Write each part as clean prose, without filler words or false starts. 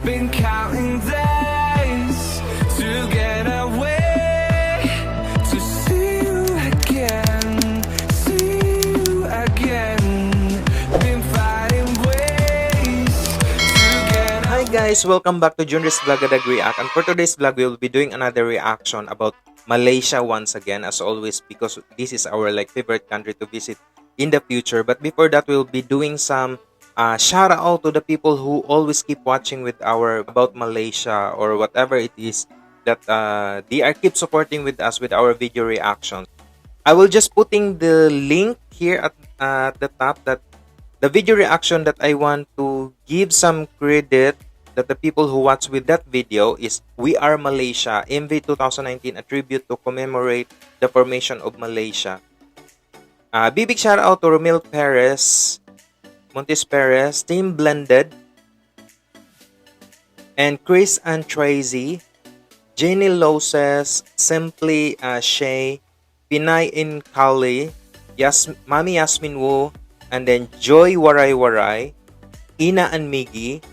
Been counting days to get away, to see you again, see you again. Been fighting ways to get Hi guys, welcome back to Junry's Vlog React, and for today's vlog we will be doing another reaction about Malaysia once again, as always, because this is our favorite country to visit in the future. But before that, we'll be doing some shout out to the people who always keep watching with our about Malaysia or whatever it is that they are keep supporting with us with our video reactions. I will just putting the link here at the top, that the video reaction that I want to give some credit that the people who watch with that video is We Are Malaysia MV 2019, a tribute to commemorate the formation of Malaysia. Big shout out to Romil Perez, Montes Perez, Team Blended, and Chris and Tracy, Jenny Loses, Simply Shay, Pinay in Kali, Mami Yasmin Wu, and then Joy Waray Waray, Ina and Miggy,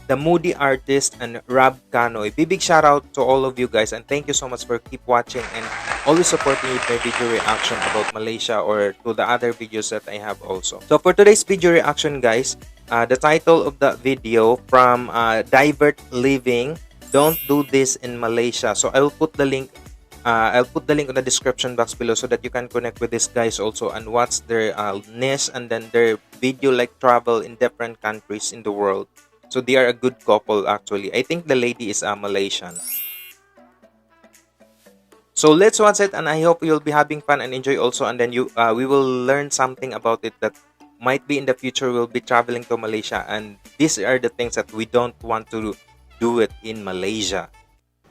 The Moody Artist, and Rab Kanoy. Big shout out to all of you guys, and thank you so much for keep watching and always supporting with my video reaction about Malaysia or to the other videos that I have also. So for today's video reaction, guys, the title of the video from Divert Living, Don't Do This in Malaysia. So I will put the link. I'll put the link in the description box below so that you can connect with these guys also and watch their niche and then their video travel in different countries in the world. So they are a good couple actually. I think the lady is Malaysian. So let's watch it, and I hope you'll be having fun and enjoy also, and then we will learn something about it that might be in the future we'll be traveling to Malaysia, and these are the things that we don't want to do it in Malaysia.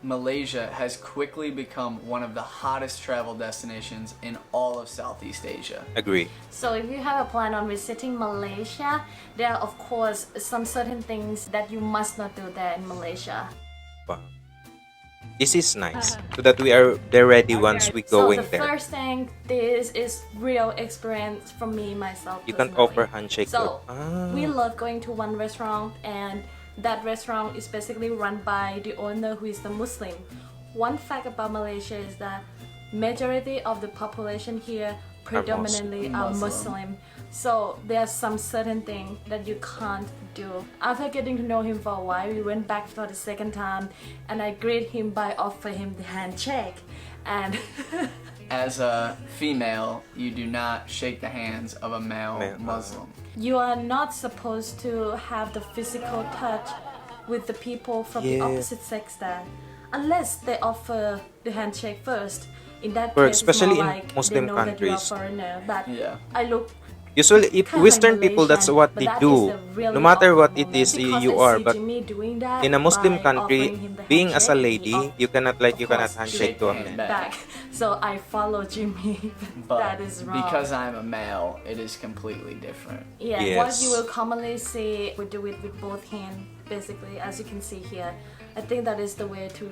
Malaysia has quickly become one of the hottest travel destinations in all of Southeast Asia. Agree. So if you have a plan on visiting Malaysia, there are of course some certain things that you must not do there in Malaysia. Wow. This is nice, so that we are there ready once we going so the there. First thing, this is real experience from me myself. You can personally. offer handshake. So we love going to one restaurant, and that restaurant is basically run by the owner who is the Muslim. One fact about Malaysia is that majority of the population here predominantly are Muslim. So there's some certain thing that you can't do. After getting to know him for a while, we went back for the second time, and I greet him by offering him the handshake. And as a female, you do not shake the hands of a male Muslim. You are not supposed to have the physical touch with the people from the opposite sex there, unless they offer the handshake first. In that case, especially it's more in like Muslim they know countries. that you're a foreigner. But yeah. I look usually if Western people, that's what they do. No matter what it is you are, but in a Muslim country, being as a lady, you cannot handshake to a man. Back. So I follow Jimmy. But that is wrong. because I'm a male, it is completely different. Yeah, Yes. what you will commonly see, we do it with both hands, basically, as you can see here. I think that is the way to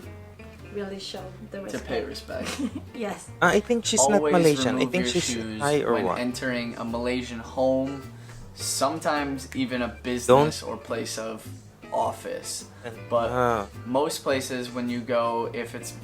really show the respect. To pay respect. Yes. I think she's Always not Malaysian. I remove think your she's shoes Thai or when what. entering a Malaysian home, sometimes even a business or place of office. But most places when you go, if it's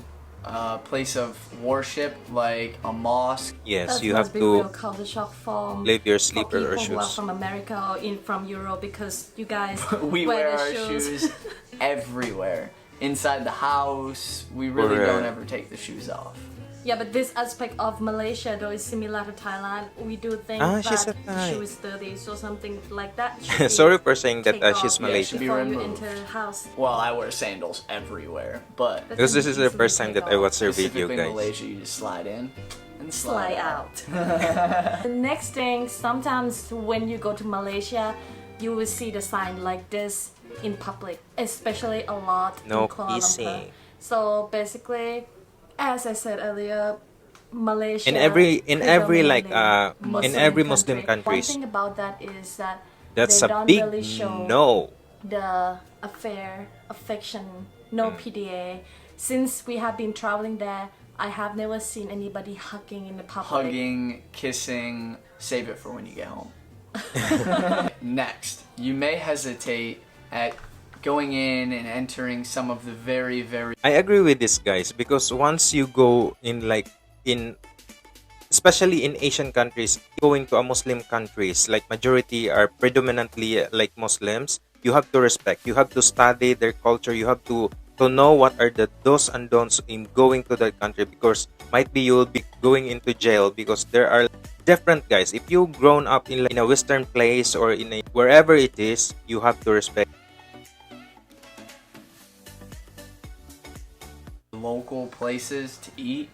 a place of worship like a mosque, yes, That you have must be real to culture shock from leave your for slipper or people who are shoes. from America or from Europe, because you guys we wear wear the our shoes everywhere. Inside the house, we really don't ever take the shoes off. Yeah, but this aspect of Malaysia though is similar to Thailand. We do think she's that a Thai. shoe is dirty, so something like that. Sorry for saying that take she's off Malaysian. be before you removed. enter the house. Well, I wear sandals everywhere, but Because this is the first time that I watched her video, specifically guys. Malaysia, you just slide in and Slide out. The next thing, sometimes when you go to Malaysia, you will see the sign like this in public, especially a lot No in Kuala Lumpur. kissing. So basically, as I said earlier, Malaysia In every predominantly in every Muslim countries. One thing about that is that That's they a don't big really show no. the affection, no PDA. Since we have been traveling there, I have never seen anybody hugging in the public. Hugging, kissing, save it for when you get home. Next, you may hesitate at going in and entering some of the very, very I agree with this, guys, because once you go in, like, in especially in Asian countries, going to a Muslim countries, like majority are predominantly like Muslims, you have to respect, you have to study their culture, you have to know what are the do's and don'ts in going to that country, because might be you'll be going into jail, because there are different, guys. If you grown up in, like, in a Western place or in a wherever it is, you have to respect local places to eat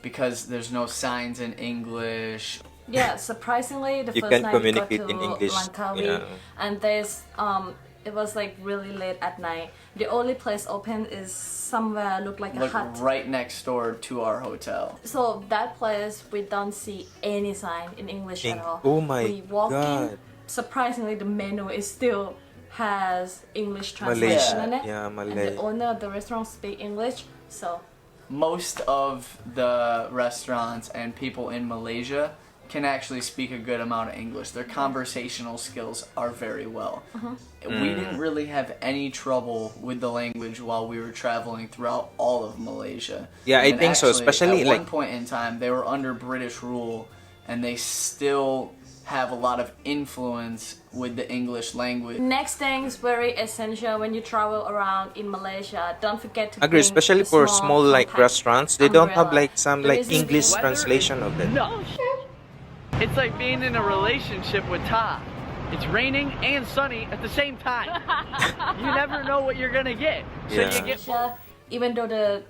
because there's no signs in English. Yeah, surprisingly, the you first can night we got communicate to in English. Langkawi, Yeah. and there's it was like really late at night. The only place open is somewhere look like a Like hut. right next door to our hotel. So that place we don't see any sign in English at all. Oh my We walk God. in. Surprisingly, the menu is still has English translation Malaysia. in it. Yeah, And Malay. the owner of the restaurant speak English, so Most of the restaurants and people in Malaysia can actually speak a good amount of English. Their conversational skills are very well. We didn't really have any trouble with the language while we were traveling throughout all of Malaysia. Yeah, I And think so, actually, especially, at like- one point in time, they were under British rule, and they still have a lot of influence with the English language. next thing is very essential when you travel around in Malaysia. Don't forget to Agree, bring especially a for small, like, compact restaurants, they don't have umbrella. like some The like reason English being- translation of it. No shit. It's like being in a relationship with Todd. It's raining and sunny at the same time. You never know what you're gonna get. So Yeah. you get Malaysia, even though the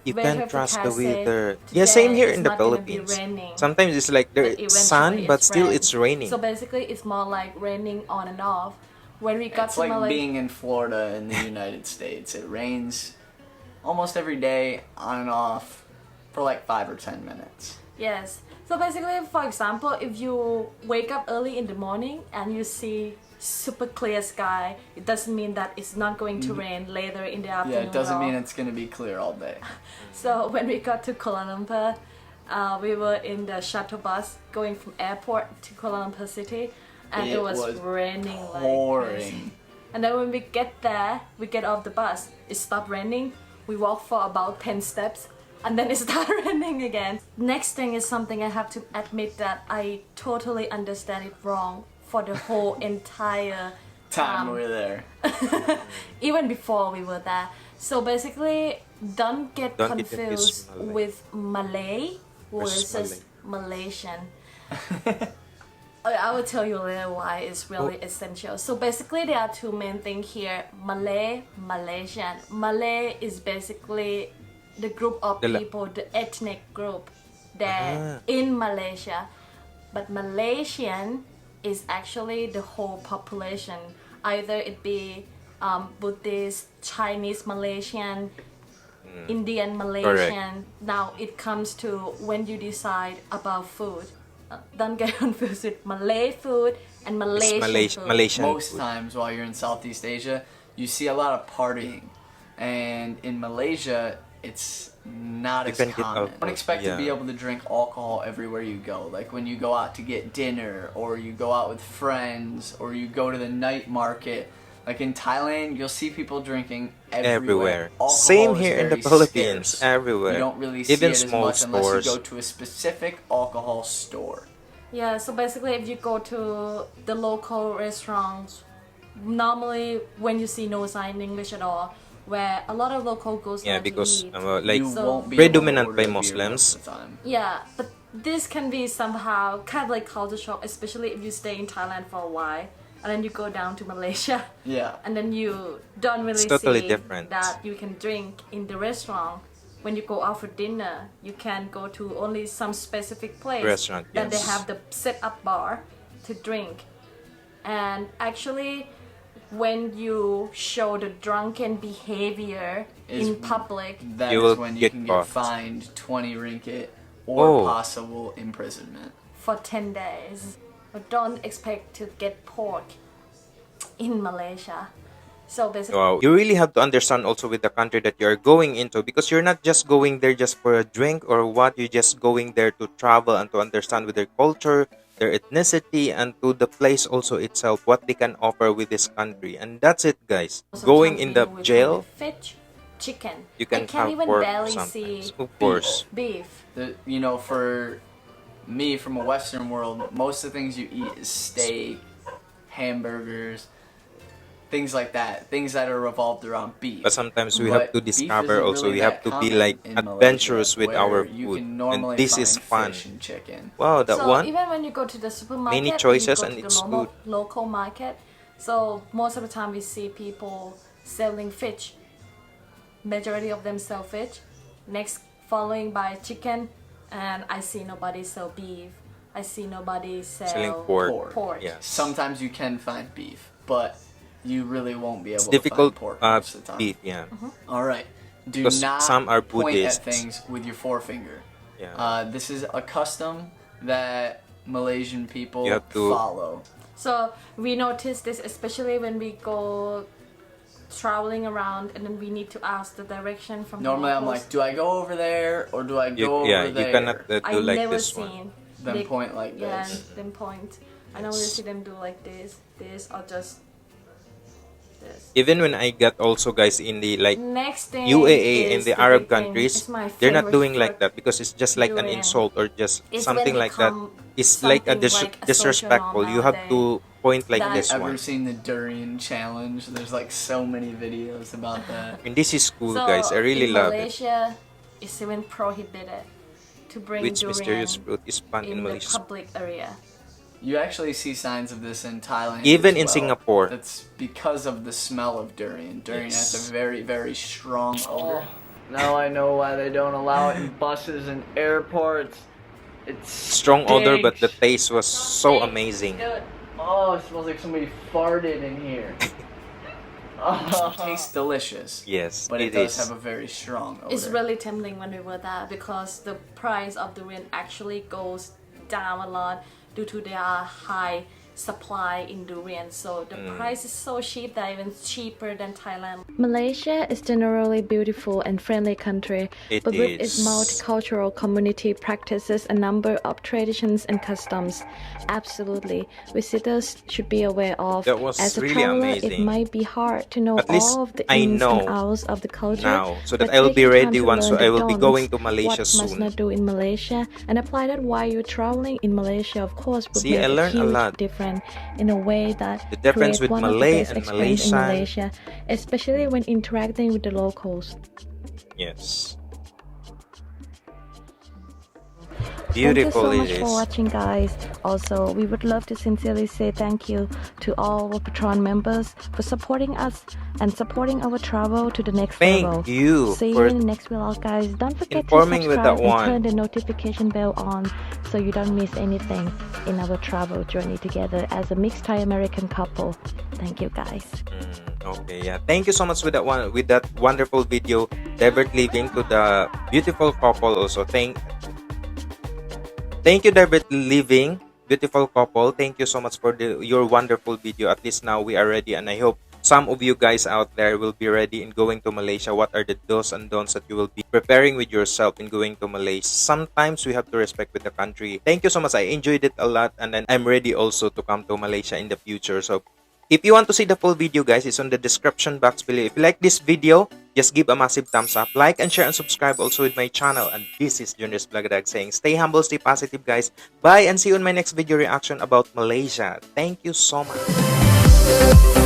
You weather can trust the forecast say weather. Yeah, same today here it's in the not gonna be Philippines. raining, Sometimes it's like but there's eventually sun, but still rain. it's raining. So basically, it's more like raining on and off. When we got It's to like Malaysia, being in Florida in the United States. It rains almost every day, on and off, for like 5 or 10 minutes. yes. So basically, for example, if you wake up early in the morning and you see super clear sky, it doesn't mean that it's not going to rain later in the afternoon. Yeah, it doesn't at all. mean it's gonna be clear all day. So when we got to Kuala Lumpur, we were in the shuttle bus going from airport to Kuala Lumpur city, and it, It was was raining like crazy. Pouring. And then when we get there, we get off the bus, it stopped raining. We walk for about 10 steps, and then it started raining again. Next thing is something I have to admit that I totally understand it wrong for the whole entire Time we were there. even before we were there. So basically, don't get Don't get confused confused with Malay Versus versus Malaysian. I will tell you later why it's really essential. So basically, there are two main things here: Malay, Malaysian. Malay is basically the group of The people, the ethnic group that in Malaysia. But Malaysian is actually the whole population. Either it be Buddhist, Chinese Malaysian, Indian Malaysian. Now it comes to when you decide about food. Don't get confused with Malay food and Malaysian food. Malaysian Most food. times while you're in Southeast Asia, you see a lot of partying. And in Malaysia, it's not You as can get common. alcohol, Don't expect to be yeah. able to drink alcohol everywhere you go. Like when you go out to get dinner, or you go out with friends, or you go to the night market. Like in Thailand, you'll see people drinking everywhere. Alcohol Same is here in the very Philippines. scarce. Everywhere. You don't really see Even it as small much unless you stores. go to a specific alcohol store. Yeah, so basically, if you go to the local restaurants, normally when you see no sign in English at all, where a lot of local goes Yeah, there to because eat. like You So- won't be predominant able to by order beer Muslims. most of the time. Yeah, but this can be somehow kind of like culture shock, especially if you stay in Thailand for a while and then you go down to Malaysia Yeah. and then you don't really It's totally see different. that you can drink in the restaurant. When you go out for dinner, you can go to only some specific place Restaurant, that they yes. have the set up bar to drink. And actually, when you show the drunken behavior Is- in public, That You is will when you get can caught. get fined 20 ringgit or Oh. possible imprisonment. for 10 days. But don't expect to get pork in Malaysia. So basically, Wow. You really have to understand also with the country that you're going into, because you're not just going there just for a drink or what, you're just going there to travel and to understand with their culture, their ethnicity, and to the place also itself, what they can offer with this country. And that's it, guys. Going in the jail, fish, chicken. you can I can't have even pork barely sometimes. see Of course. beef. You know, for me, from a Western world, most of the things you eat is steak, hamburgers, things like that. Things that are revolved around beef. But sometimes we have to beef discover isn't also, really we have that to be common like in adventurous Malaysia, with our where you food. can normally And this is find fun. fish and chicken. Wow, that So one. even when you go to the supermarket, Many you choices go and to the it's normal, good. local market. So most of the time we see people selling fish. Majority of them sell fish. Next, following by chicken, and I see nobody sell beef. I see nobody Selling sell pork. Yes. Sometimes you can find beef, but you really won't be able It's to difficult find pork most of the time. beef, yeah. All right. Do Because not some are point Buddhists. at things with your forefinger. Yeah. This is a custom that Malaysian people You have to- follow. So we notice this especially when we go traveling around, and then we need to ask the direction from Normally, the I'm locals. like, do I go over there or do I go yeah, over there? you cannot do I like never this one. seen Then point like yeah, this. then point. I normally see them do like this, or just this. Even when I got also, guys, in the like Next thing UAE in is the the Arab big thing. countries, It's my they're not favorite doing like fruit, that because it's just like an durian. insult or just It's something when like that. become It's like a something like a social disrespectful. norm You have to point like that- this Ever one. seen the durian challenge? There's like so many videos about that. And this is cool, So guys. I really in love it. Malaysia, it's even prohibited to bring Which durian mysterious fruit is found in in the Malaysia? public area. You actually see signs of this in Thailand. Even as in well. Singapore. That's because of the smell of durian. Durian has Yes. a very, very strong odor. Now I know why they don't allow it in buses and airports. It's Strong odor, but the taste was so amazing. Oh, it smells like somebody farted in here. Oh. It tastes delicious. Yes, But it it does is. have a very strong odor. It's really tempting when we were there because the price of durian actually goes down a lot due to their high supply in durian. So the price is so cheap that even cheaper than Thailand. Malaysia is generally beautiful and friendly country, It but with its is. multicultural community practices a number of traditions and customs. Absolutely, visitors should be aware of. That was As a really traveler, it amazing. might be hard to know At least all of the I ins know and outs of the culture now, so that but I will take be your time ready to once. So learn I the will be don'ts, going to Malaysia what must soon. not do in Malaysia, and apply that while you're traveling in Malaysia. Of course, would See, make I learned a huge lot. difference in a way that The difference create with one of the Malay best and experience in Malaysian. Malaysia, especially when interacting with the locals. Yes. Thank you Beautiful so much it for is. watching, guys. Also, we would love to sincerely say thank you to all our Patron members for supporting us and supporting our travel to the next level. Thank you See you for in the next vlog, guys. Don't forget to informing with subscribe that and one. turn the notification bell on so you don't miss anything in our travel journey together as a mixed Thai American couple. Thank you, guys. Okay, yeah. Thank you so much with that one, with that wonderful video. Divert living to the beautiful couple also. Thank you, Divert Living, beautiful couple. Thank you so much for your wonderful video. At least now we are ready, and I hope some of you guys out there will be ready in going to Malaysia. What are the do's and don'ts that you will be preparing with yourself in going to Malaysia? Sometimes we have to respect with the country. Thank you so much. I enjoyed it a lot, and then I'm ready also to come to Malaysia in the future. So if you want to see the full video, guys, it's on the description box below. If you like this video, just give a massive thumbs up, like and share and subscribe also with my channel. And this is Junry's Vlog saying stay humble, stay positive, guys. Bye and see you in my next video reaction about Malaysia. Thank you so much.